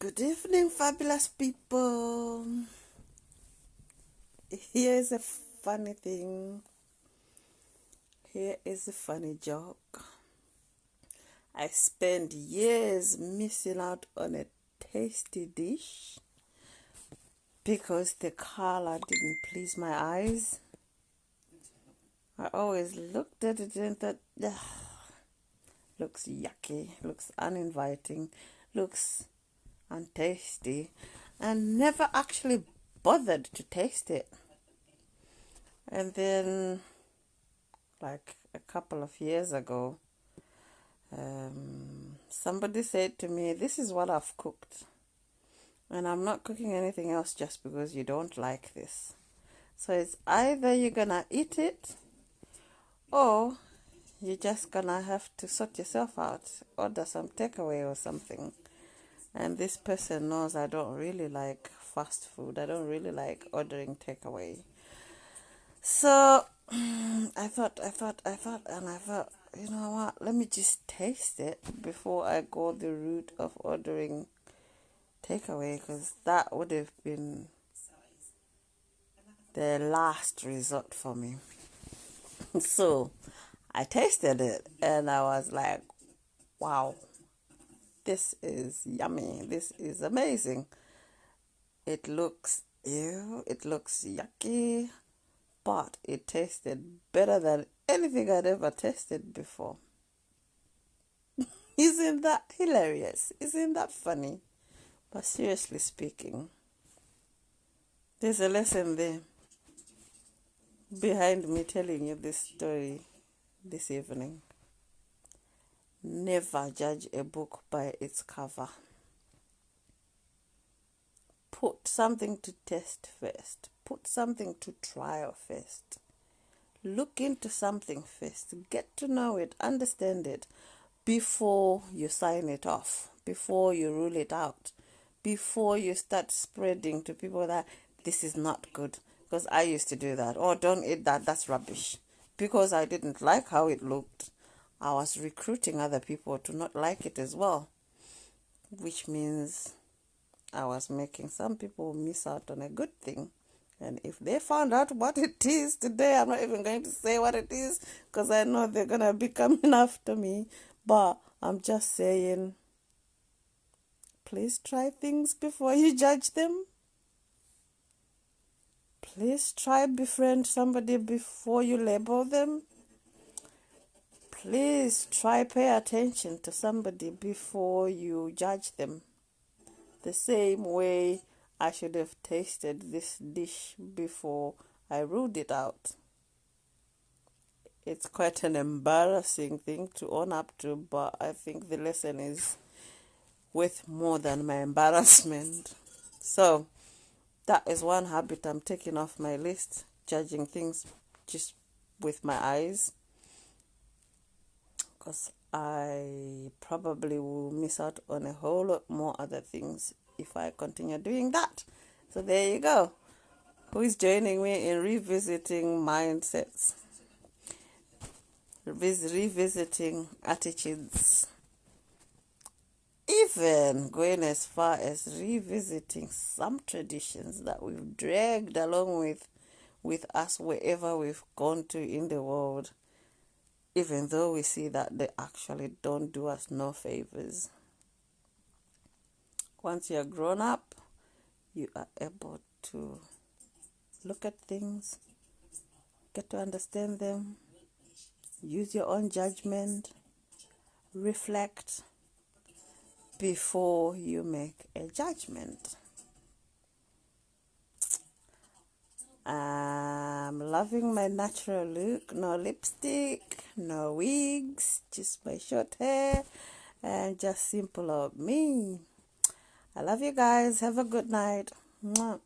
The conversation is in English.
Good evening, fabulous people. Here's a funny thing. Here is a funny joke. I spent years missing out on a tasty dish because the color didn't please my eyes. I always looked at it and thought, looks yucky, looks uninviting, looks untasty, and never actually bothered to taste it. And then, like a couple of years ago, somebody said to me, "This is what I've cooked, and I'm not cooking anything else just because you don't like this. So it's either you're gonna eat it, or you're just gonna have to sort yourself out, order some takeaway or something." And this person knows I don't really like fast food. I don't really like ordering takeaway. So I thought, you know what? Let me just taste it before I go the route of ordering takeaway, because that would have been the last resort for me. So I tasted it and I was like, wow, this is yummy. This is amazing. It looks yucky, but it tasted better than anything I'd ever tasted before. Isn't that hilarious? Isn't that funny? But seriously speaking, there's a lesson there behind me telling you this story this evening. Never judge a book by its cover. Put something to taste first. Put something to try first. Look into something first. Get to know it, understand it, before you sign it off, before you rule it out, before you start spreading to people that this is not good. Because I used to do that. Oh, don't eat that, that's rubbish. Because I didn't like how it looked, I was recruiting other people to not like it as well, which means I was making some people miss out on a good thing. And if they found out what it is today, I'm not even going to say what it is, because I know they're going to be coming after me. But I'm just saying, please try things before you judge them. Please try befriend somebody before you label them. Please try pay attention to somebody before you judge them. The same way I should have tasted this dish before I ruled it out. It's quite an embarrassing thing to own up to, but I think the lesson is worth more than my embarrassment. So that is one habit I'm taking off my list, judging things just with my eyes, because I probably will miss out on a whole lot more other things if I continue doing that. So there you go. Who is joining me in revisiting mindsets, revisiting attitudes, even going as far as revisiting some traditions that we've dragged along with us wherever we've gone to in the world, even though we see that they actually don't do us no favors. Once you're grown up, you are able to look at things, get to understand them, use your own judgment, reflect before you make a judgment. I'm loving my natural look. No lipstick, no wigs, just my short hair, and just simple old me. I love you guys. Have a good night. Mwah.